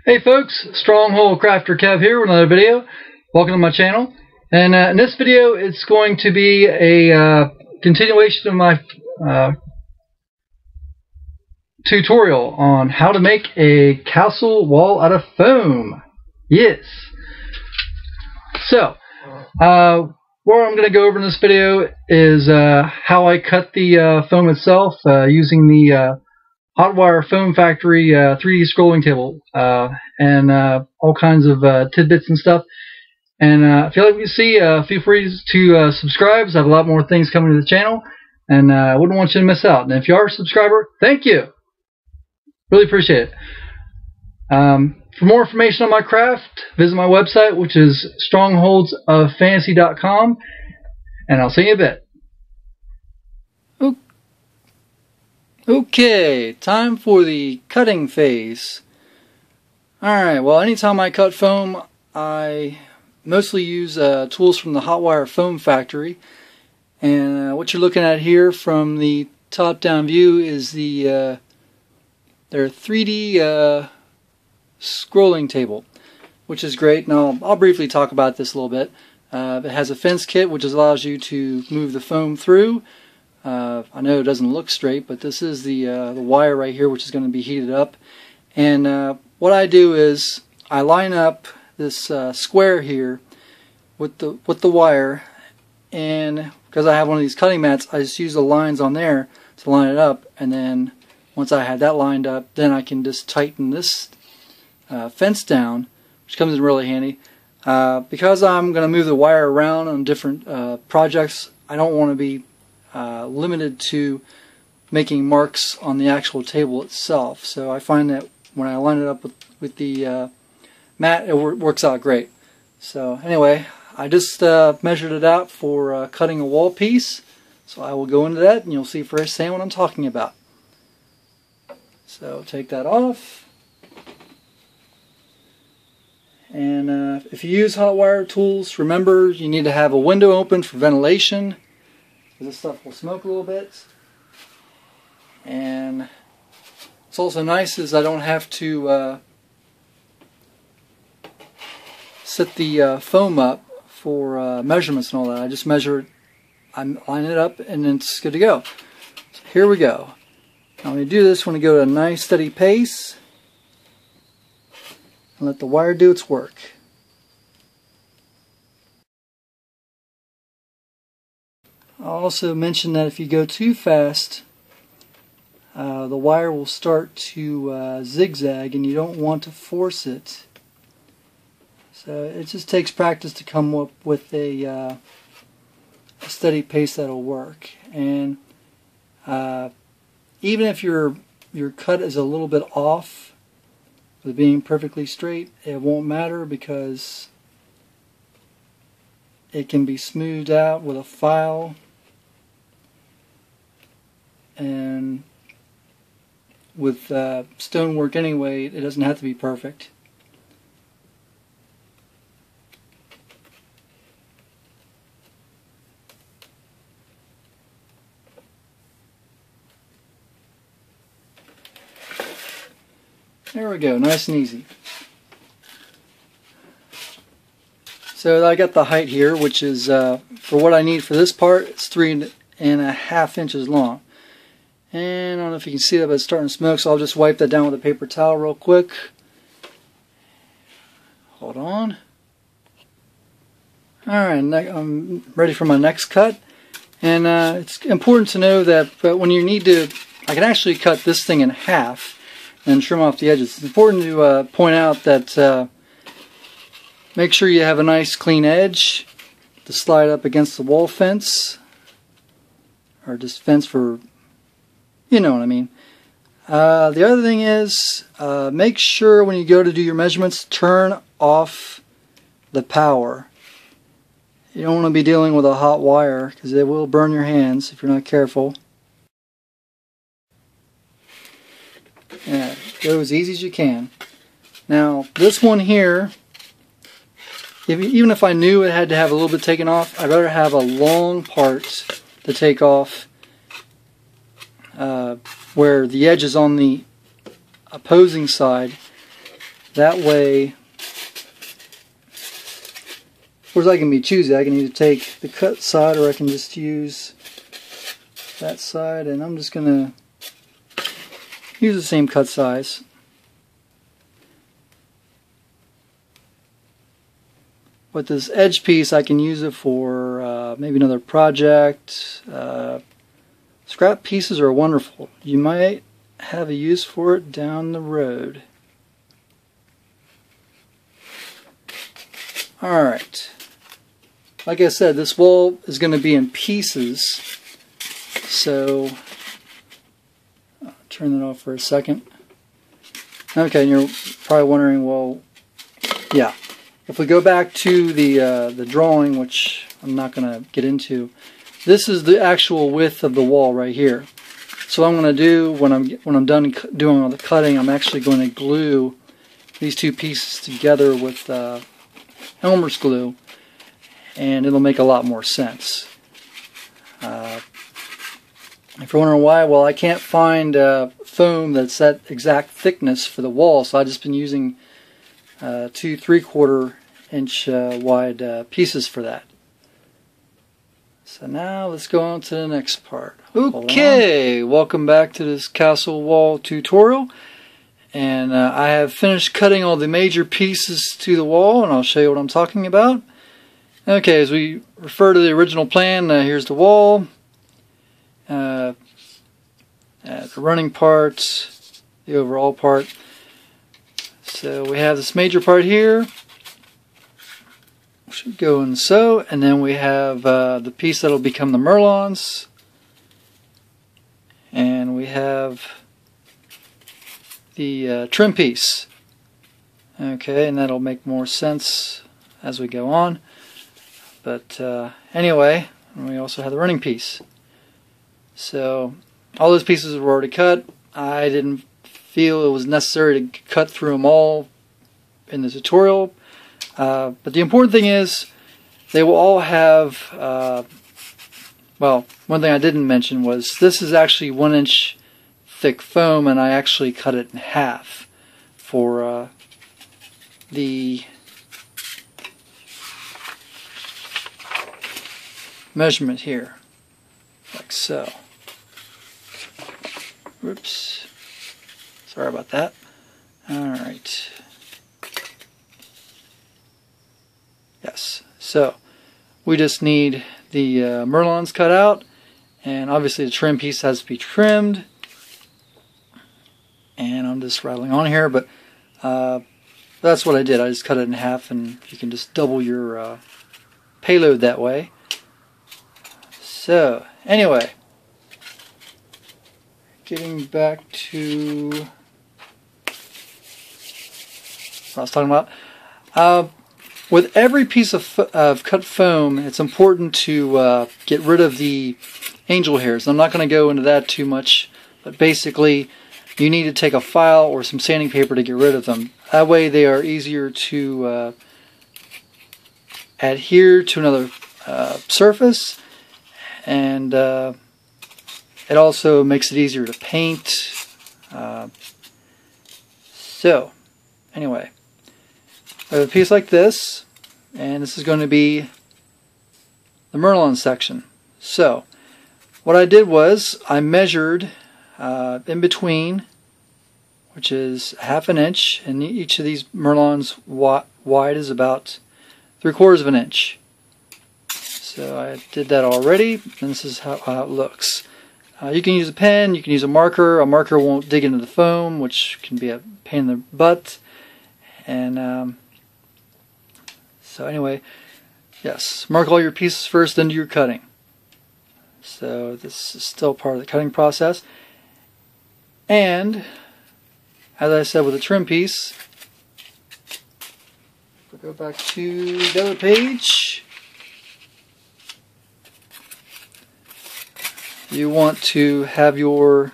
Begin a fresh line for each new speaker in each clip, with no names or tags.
Hey folks, Stronghold Crafter Kev here with another video. Welcome to my channel. And in this video, it's going to be a continuation of my tutorial on how to make a castle wall out of foam. Yes. So, what I'm going to go over in this video is how I cut the foam itself using the Hotwire Foam Factory 3D scrolling table and all kinds of tidbits and stuff. And if you like what you see, feel free to subscribe. I have a lot more things coming to the channel, and I wouldn't want you to miss out. And if you are a subscriber, thank you. Really appreciate it. For more information on my craft, visit my website, which is strongholdsoffantasy.com, and I'll see you in a bit.
Okay, time for the cutting phase. Alright, well, anytime I cut foam, I mostly use tools from the Hotwire Foam Factory. And what you're looking at here from the top-down view is their 3D scrolling table, which is great. Now, I'll briefly talk about this a little bit. It has a fence kit, which allows you to move the foam through. I know it doesn't look straight, but this is the wire right here, which is going to be heated up. And what I do is I line up this square here with the wire, and because I have one of these cutting mats, I just use the lines on there to line it up. And then once I have that lined up, then I can just tighten this fence down, which comes in really handy. Because I'm going to move the wire around on different projects, I don't want to be limited to making marks on the actual table itself. So I find that when I line it up with the mat, it works out great. So anyway, I just measured it out for cutting a wall piece. So I will go into that and you'll see firsthand what I'm talking about. So take that off. And if you use hot wire tools, remember you need to have a window open for ventilation. This stuff will smoke a little bit. And what's also nice is I don't have to set the foam up for measurements and all that. I just measure it, I line it up, and then it's good to go. So here we go. Now when you do this, when you go at a nice steady pace, and let the wire do its work. I'll also mention that if you go too fast, the wire will start to zigzag, and you don't want to force it. So it just takes practice to come up with a steady pace that'll work. And even if your cut is a little bit off with being perfectly straight, it won't matter because it can be smoothed out with a file. And with stonework anyway, it doesn't have to be perfect. There we go, nice and easy. So I got the height here, which is for what I need for this part, it's 3.5 inches long. And I don't know if you can see that, but it's starting to smoke, so I'll just wipe that down with a paper towel real quick. Hold on. Alright, I'm ready for my next cut. And it's important to know that when you need to, I can actually cut this thing in half and trim off the edges. It's important to point out that make sure you have a nice clean edge to slide up against the wall fence, or just fence for, you know what I mean. The other thing is, make sure when you go to do your measurements, turn off the power. You don't want to be dealing with a hot wire because it will burn your hands if you're not careful. Yeah, go as easy as you can. Now, this one here, even if I knew it had to have a little bit taken off, I'd rather have a long part to take off where the edge is on the opposing side That way, of course I can be choosy. I can either take the cut side or I can just use that side, and I'm just going to use the same cut size. With this edge piece, I can use it for maybe another project. Scrap pieces are wonderful. You might have a use for it down the road. Alright. Like I said, this wall is going to be in pieces. So, I'll turn that off for a second. Okay, and you're probably wondering, well, yeah. If we go back to the drawing, which I'm not going to get into, this is the actual width of the wall right here. So what I'm going to do when I'm done doing all the cutting, I'm actually going to glue these two pieces together with Elmer's glue, and it'll make a lot more sense. If you're wondering why, well, I can't find foam that's that exact thickness for the wall, so I've just been using 2 3/4 inch wide pieces for that. So now let's go on to the next part. Okay, welcome back to this castle wall tutorial, and I have finished cutting all the major pieces to the wall, and I'll show you what I'm talking about. Okay, as we refer to the original plan, here's the wall, the running part, the overall part. So we have this major part here, should go in so, and then we have the piece that'll become the merlons, and we have the trim piece. Okay, and that'll make more sense as we go on. But anyway, we also have the running piece. So all those pieces were already cut. I didn't feel it was necessary to cut through them all in the tutorial, but the important thing is they will all have well, one thing I didn't mention was this is actually 1 inch thick foam, and I actually cut it in half for the measurement here, like so. Whoops. Sorry about that. Alright. Yes. So, we just need the merlons cut out, and obviously the trim piece has to be trimmed. And I'm just rattling on here, but that's what I did. I just cut it in half, and you can just double your payload that way. So, anyway, getting back to what I was talking about. With every piece of cut foam, it's important to get rid of the angel hairs. I'm not going to go into that too much, but basically you need to take a file or some sanding paper to get rid of them. That way they are easier to adhere to another surface, and it also makes it easier to paint. So, anyway, I have a piece like this, and this is going to be the merlon section. So, what I did was I measured in between, which is 1/2 inch, and each of these merlons wide is about 3/4 inch. So I did that already, and this is how it looks. You can use a pen, you can use a marker. A marker won't dig into the foam, which can be a pain in the butt. And so anyway, yes, mark all your pieces first, then do your cutting. So this is still part of the cutting process. And as I said with the trim piece, we'll go back to the other page. You want to have your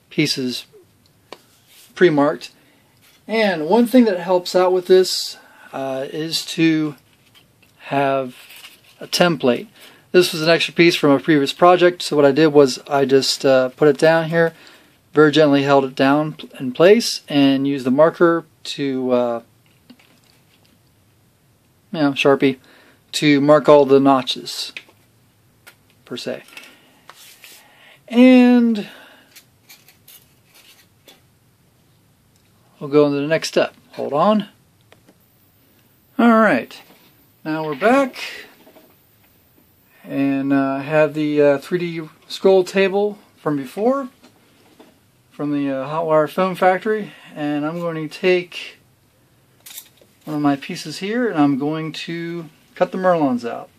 pieces pre-marked. And one thing that helps out with this is to have a template. This was an extra piece from a previous project, so what I did was I just put it down here, very gently held it down in place, and used the marker to Sharpie to mark all the notches per se. And we'll go into the next step. Hold on. Alright, now we're back and I have the 3D scroll table from before, from the Hotwire Foam Factory, and I'm going to take one of my pieces here and I'm going to cut the merlons out.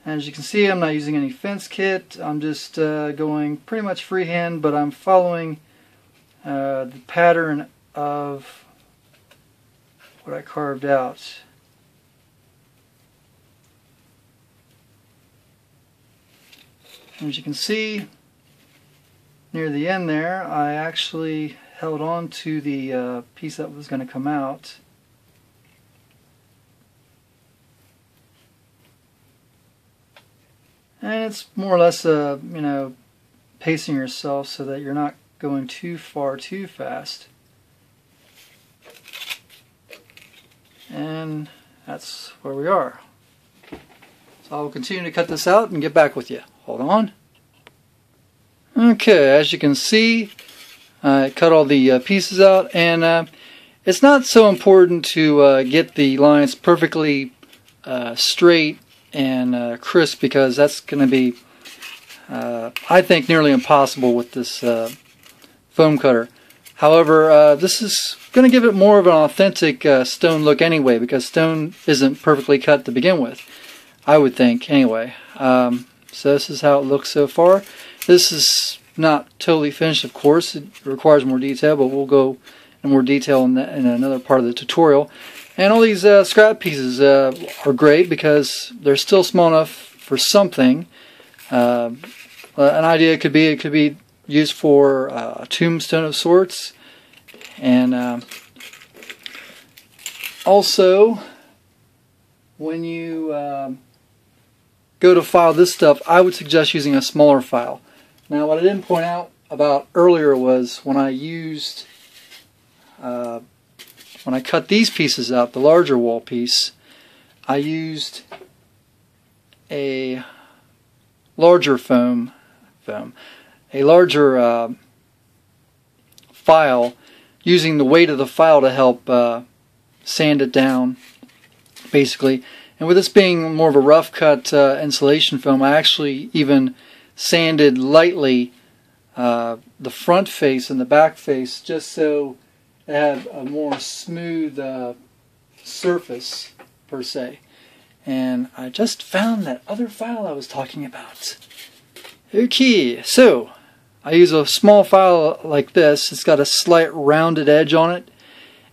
As you can see, I'm not using any fence kit. I'm just going pretty much freehand, but I'm following the pattern of what I carved out. As you can see, near the end there, I actually held on to the piece that was going to come out. And it's more or less pacing yourself so that you're not going too far too fast. And that's where we are. So I'll continue to cut this out and get back with you. Hold on. Okay, as you can see, I cut all the pieces out, and it's not so important to get the lines perfectly straight and crisp, because that's going to be, I think, nearly impossible with this foam cutter. However, this is going to give it more of an authentic stone look anyway, because stone isn't perfectly cut to begin with, I would think, anyway. So this is how it looks so far. This is not totally finished, of course. It requires more detail, but we'll go in more detail in another part of the tutorial. And all these scrap pieces are great because they're still small enough for something. An idea could be used for a tombstone of sorts. And also, when you go to file this stuff, I would suggest using a smaller file. Now, what I didn't point out about earlier was when I used, when I cut these pieces out, the larger wall piece, I used a larger a larger file, using the weight of the file to help sand it down, basically. And with this being more of a rough cut insulation foam, I actually even sanded lightly the front face and the back face, just so it had a more smooth surface per se. And I just found that other file I was talking about. Okay, so I use a small file like this. It's got a slight rounded edge on it,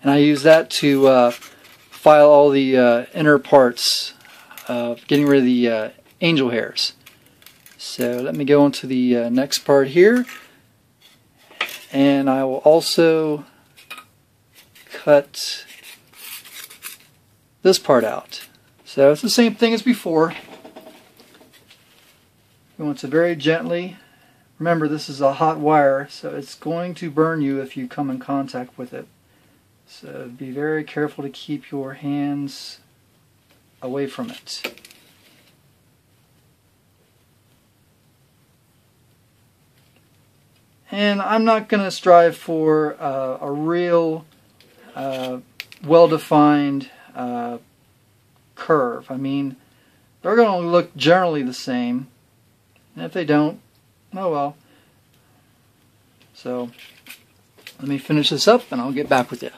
and I use that to file all the inner parts, getting rid of the angel hairs. So let me go on to the next part here, and I will also cut this part out. So it's the same thing as before. You want to very gently, remember this is a hot wire, so it's going to burn you if you come in contact with it. So be very careful to keep your hands away from it. And I'm not going to strive for a real well-defined curve. I mean, they're going to look generally the same. And if they don't, oh well. So let me finish this up and I'll get back with you.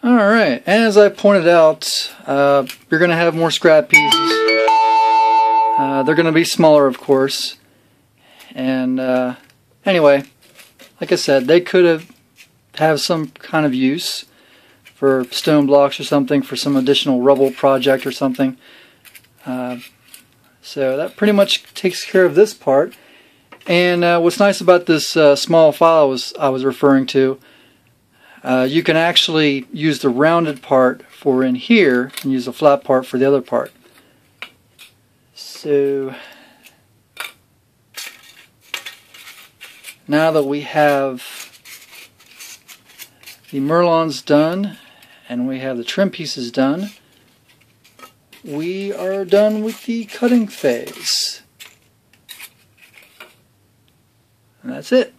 Alright, and as I pointed out, you're going to have more scrap pieces. They're going to be smaller, of course. And anyway, like I said, they could have some kind of use for stone blocks or something, for some additional rubble project or something. So that pretty much takes care of this part. And what's nice about this small file I was referring to, you can actually use the rounded part for in here and use the flat part for the other part. So now that we have the merlons done and we have the trim pieces done, we are done with the cutting phase. And that's it.